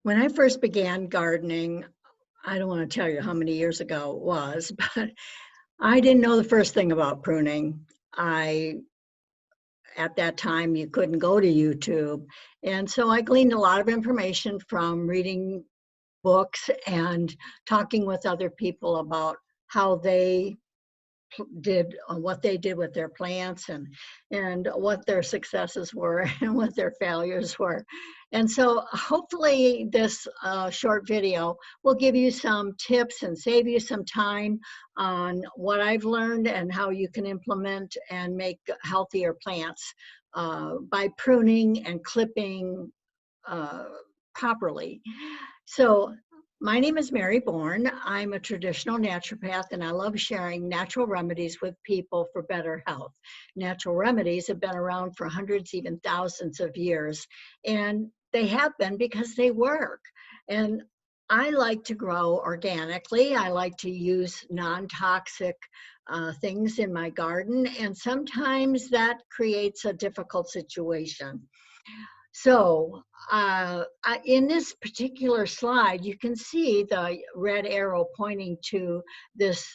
When I first began gardening, I don't want to tell you how many years ago it was, but I didn't know the first thing about pruning. At that time, you couldn't go to YouTube. And so I gleaned a lot of information from reading books and talking with other people about how they did what they did with their plants and what their successes were and what their failures were. And so hopefully this short video will give you some tips and save you some time on what I've learned and how you can implement and make healthier plants by pruning and clipping uh, properly. So my name is Mary Bourne. I'm a traditional naturopath, and I love sharing natural remedies with people for better health. Natural remedies have been around for hundreds, even thousands of years, and they have been because they work. And I like to grow organically. I like to use non-toxic things in my garden, and sometimes that creates a difficult situation. So in this particular slide, you can see the red arrow pointing to this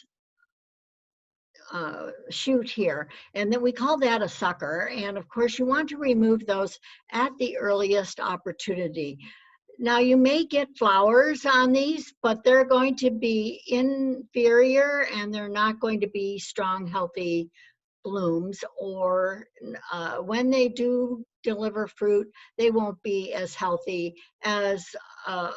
shoot here, and then we call that a sucker. And of course, you want to remove those at the earliest opportunity. Now, you may get flowers on these, but they're going to be inferior and they're not going to be strong, healthy blooms, or when they do deliver fruit, they won't be as healthy as uh,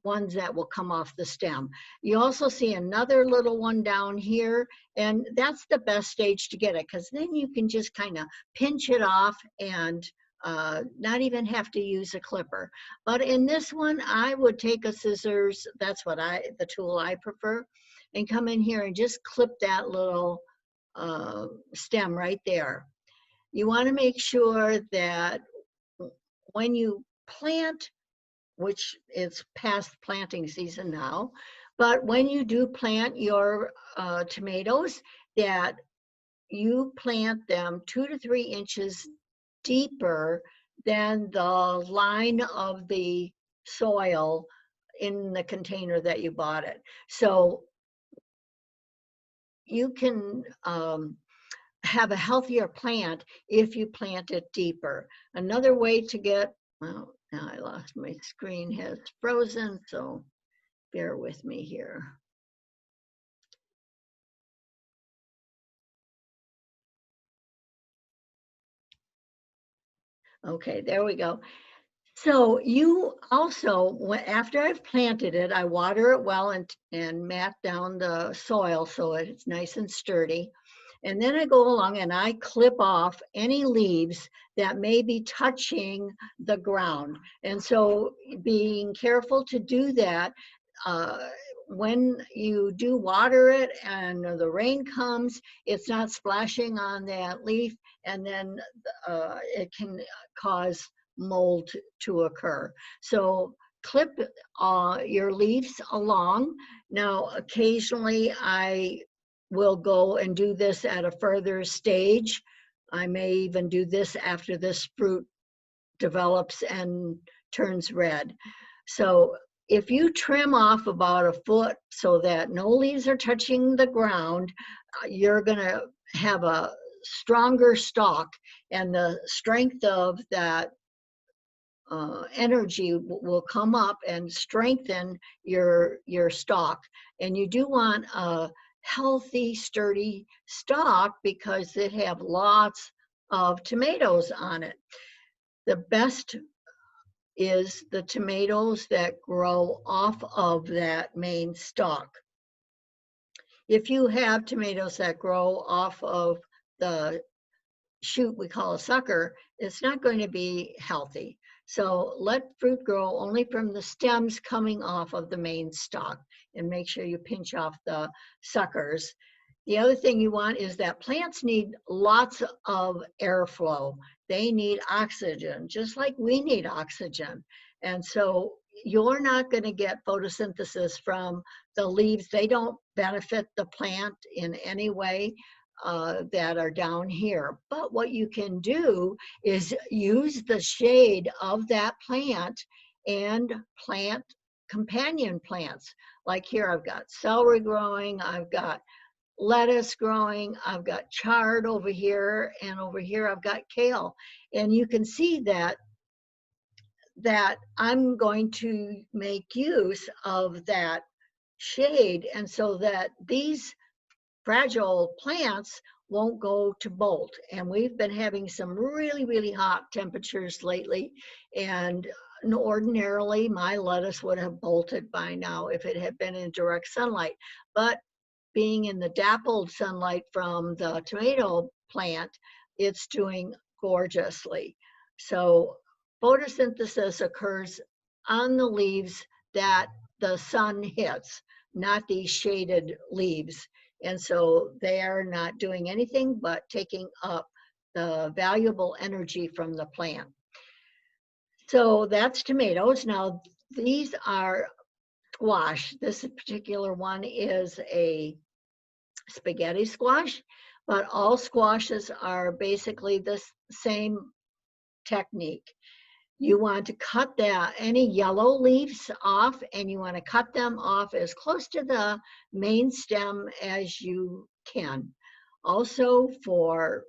ones that will come off the stem. You also see another little one down here, and that's the best stage to get it, because then you can just kind of pinch it off and not even have to use a clipper. But in this one, I would take a scissors, that's the tool I prefer, and come in here and just clip that little stem right there. You want to make sure that when you plant, which is past planting season now, but when you do plant your tomatoes, that you plant them 2 to 3 inches deeper than the line of the soil in the container that you bought it. So you can have a healthier plant if you plant it deeper. Another way to get, well, now I lost my screen, has frozen, so bear with me here. Okay, there we go. So you also, after I've planted it, I water it well and mat down the soil so it's nice and sturdy. And then I go along and I clip off any leaves that may be touching the ground. And so being careful to do that, uh, when you do water it and the rain comes, it's not splashing on that leaf, and then it can cause mold to occur. So clip your leaves along. Now, occasionally I will go and do this at a further stage. I may even do this after this fruit develops and turns red. So if you trim off about a foot so that no leaves are touching the ground, you're going to have a stronger stalk, and the strength of that energy will come up and strengthen your stalk. And you do want a healthy, sturdy stalk because it have lots of tomatoes on it. The best is the tomatoes that grow off of that main stalk. If you have tomatoes that grow off of the shoot we call a sucker, it's not going to be healthy. So let fruit grow only from the stems coming off of the main stalk, and make sure you pinch off the suckers. The other thing you want is that plants need lots of airflow. They need oxygen, just like we need oxygen. And so you're not going to get photosynthesis from the leaves. They don't benefit the plant in any way that are down here. But what you can do is use the shade of that plant and plant companion plants. Like here, I've got celery growing, I've got lettuce growing, I've got chard over here, and over here I've got kale. And you can see that I'm going to make use of that shade, and so that these fragile plants won't go to bolt. And we've been having some really, really hot temperatures lately, and ordinarily my lettuce would have bolted by now if it had been in direct sunlight. But being in the dappled sunlight from the tomato plant, it's doing gorgeously. So photosynthesis occurs on the leaves that the sun hits, not these shaded leaves. And so they are not doing anything but taking up the valuable energy from the plant. So that's tomatoes. Now, these are squash. This particular one is a spaghetti squash, but all squashes are basically the same technique. You want to cut any yellow leaves off, and you want to cut them off as close to the main stem as you can. Also, for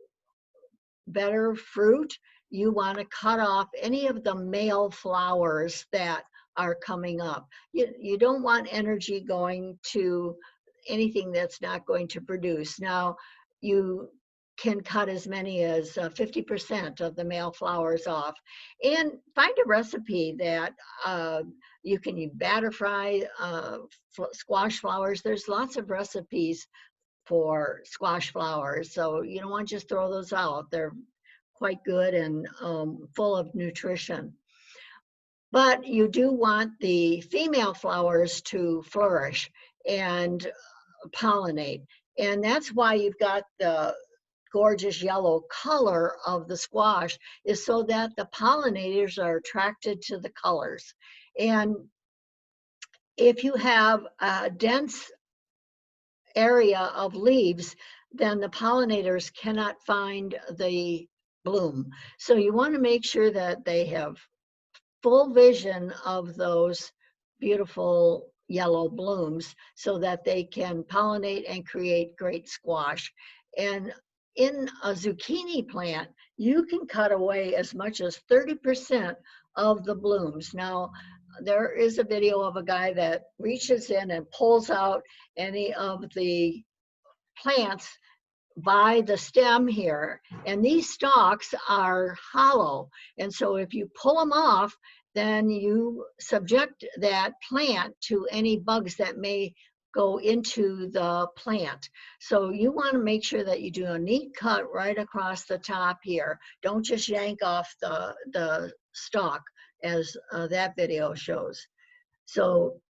better fruit, you want to cut off any of the male flowers that are coming up. You don't want energy going to anything that's not going to produce. Now, you can cut as many as 50% of the male flowers off, and find a recipe that you can batter fry squash flowers. There's lots of recipes for squash flowers, so you don't want to just throw those out. They're quite good and full of nutrition. But you do want the female flowers to flourish and pollinate. And that's why you've got the gorgeous yellow color of the squash, is so that the pollinators are attracted to the colors. And if you have a dense area of leaves, then the pollinators cannot find the bloom. So you want to make sure that they have full vision of those beautiful yellow blooms so that they can pollinate and create great squash. And in a zucchini plant, you can cut away as much as 30% of the blooms. Now, there is a video of a guy that reaches in and pulls out any of the plants by the stem here, and these stalks are hollow, and so if you pull them off, then you subject that plant to any bugs that may go into the plant. So you want to make sure that you do a neat cut right across the top here. Don't just yank off the stalk, as that video shows. So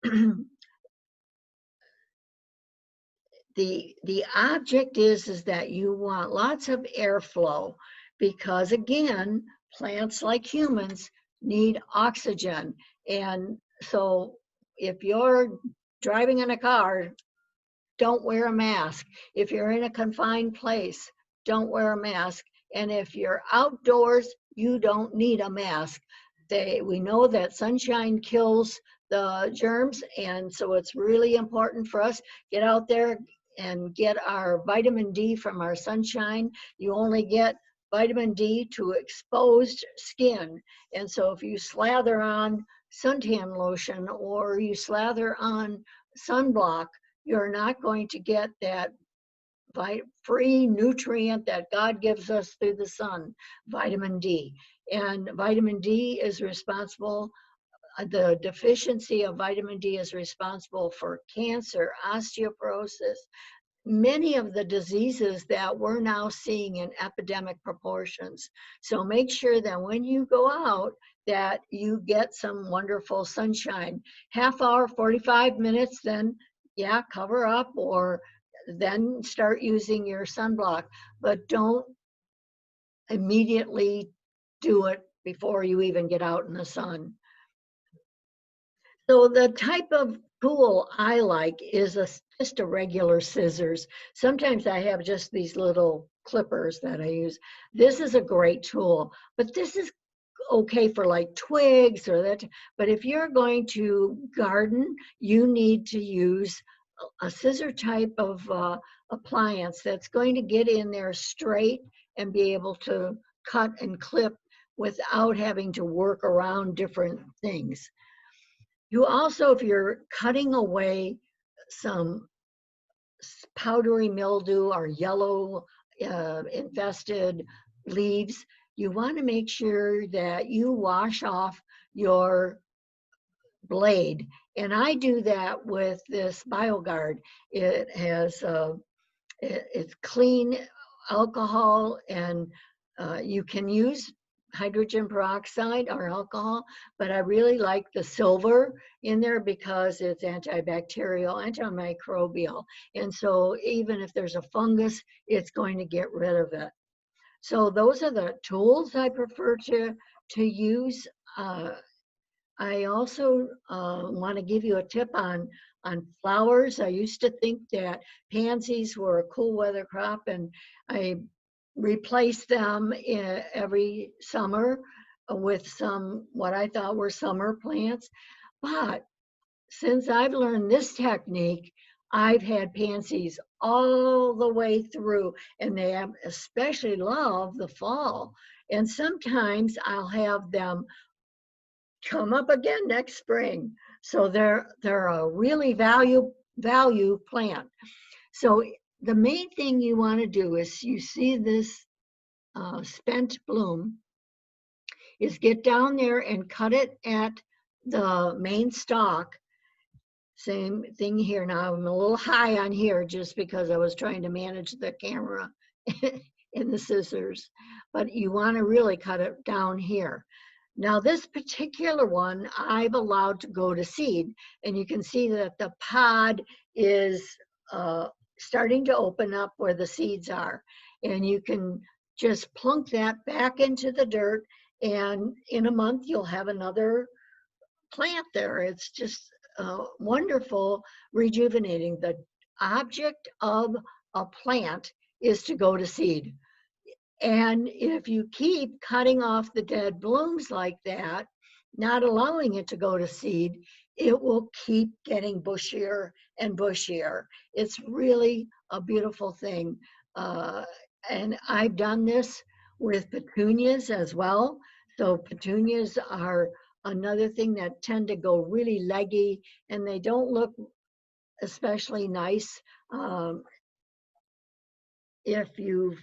the object is that you want lots of airflow, because again, plants like humans need oxygen. And so if you're driving in a car, don't wear a mask. If you're in a confined place, don't wear a mask. And if you're outdoors, you don't need a mask. We know that sunshine kills the germs, and so it's really important for us get out there and get our vitamin D from our sunshine. You only get vitamin D to exposed skin. And so if you slather on suntan lotion or you slather on sunblock, you're not going to get that free nutrient that God gives us through the sun, vitamin D. And vitamin D is responsible, the deficiency of vitamin D is responsible for cancer, osteoporosis, many of the diseases that we're now seeing in epidemic proportions. So make sure that when you go out, that you get some wonderful sunshine. Half hour, 45 minutes, then yeah, cover up, or then start using your sunblock, but don't immediately do it before you even get out in the sun. So the type of tool I like is just a regular scissors. Sometimes I have just these little clippers that I use. This is a great tool, but this is okay for like twigs or that, but if you're going to garden, you need to use a scissor type of appliance that's going to get in there straight and be able to cut and clip without having to work around different things. You also, if you're cutting away some powdery mildew or yellow infested leaves, you want to make sure that you wash off your blade. And I do that with this BioGuard. It has it's clean alcohol, and you can use hydrogen peroxide or alcohol, but I really like the silver in there because it's antibacterial, antimicrobial. And so even if there's a fungus, it's going to get rid of it. So those are the tools I prefer to use. I also want to give you a tip on flowers. I used to think that pansies were a cool weather crop, and I replaced them every summer with some what I thought were summer plants. But since I've learned this technique, I've had pansies all the way through, and they especially love the fall. And sometimes I'll have them come up again next spring. So they're a really value plant. So the main thing you want to do is, you see this spent bloom, is get down there and cut it at the main stalk. Same thing here. Now I'm a little high on here just because I was trying to manage the camera in the scissors, but you want to really cut it down here. Now this particular one I've allowed to go to seed, and you can see that the pod is starting to open up where the seeds are. And you can just plunk that back into the dirt, and in a month you'll have another plant there. It's just wonderful, rejuvenating. The object of a plant is to go to seed. And if you keep cutting off the dead blooms like that, not allowing it to go to seed, it will keep getting bushier and bushier. It's really a beautiful thing. And I've done this with petunias as well. So petunias are another thing that tend to go really leggy, and they don't look especially nice if you've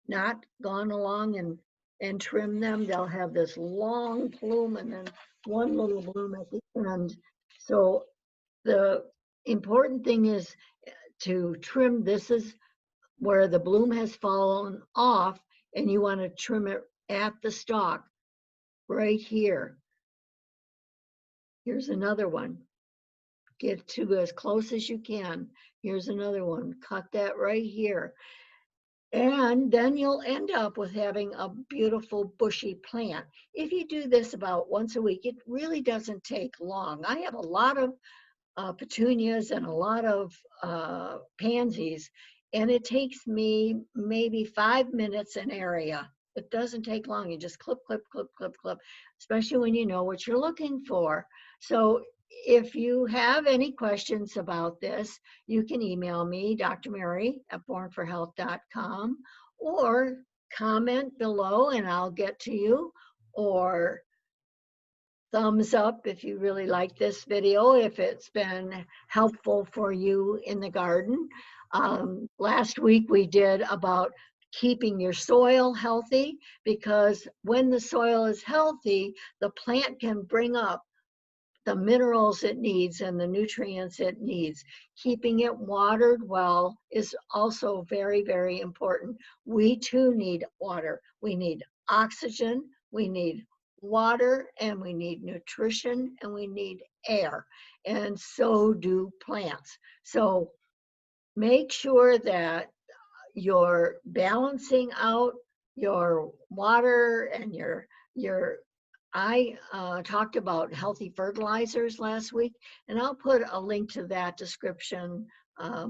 not gone along and trimmed them. They'll have this long plume and then one little bloom at the end. So the important thing is to trim. This is where the bloom has fallen off, and you want to trim it at the stalk right here. Here's another one. Get to as close as you can. Here's another one. Cut that right here. And then you'll end up with having a beautiful bushy plant. If you do this about once a week, it really doesn't take long. I have a lot of petunias and a lot of pansies, and it takes me maybe 5 minutes an area. It doesn't take long. You just clip, clip, clip, clip, clip, especially when you know what you're looking for. So if you have any questions about this, you can email me, Dr. Mary at bornforhealth.com, or comment below and I'll get to you, or thumbs up if you really like this video, if it's been helpful for you in the garden. Last week we did about keeping your soil healthy, because when the soil is healthy, the plant can bring up the minerals it needs and the nutrients it needs. Keeping it watered well is also very, very important. We too need water. We need oxygen, we need water, and we need nutrition, and we need air. And so do plants. So make sure that you're balancing out your water and your I talked about healthy fertilizers last week, and I'll put a link to that description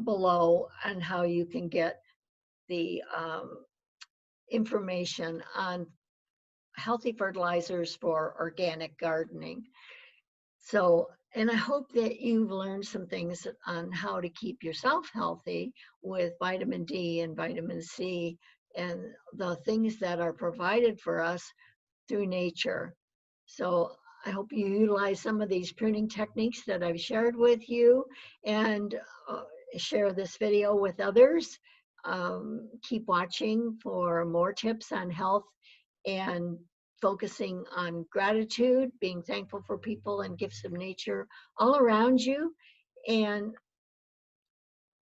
below on how you can get the information on healthy fertilizers for organic gardening. So, and I hope that you've learned some things on how to keep yourself healthy with vitamin D and vitamin C and the things that are provided for us through nature. So I hope you utilize some of these pruning techniques that I've shared with you, and share this video with others. Keep watching for more tips on health and focusing on gratitude, being thankful for people and gifts of nature all around you. And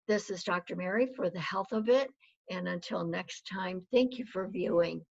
this is Dr. Mary for the Health of It. And until next time, thank you for viewing.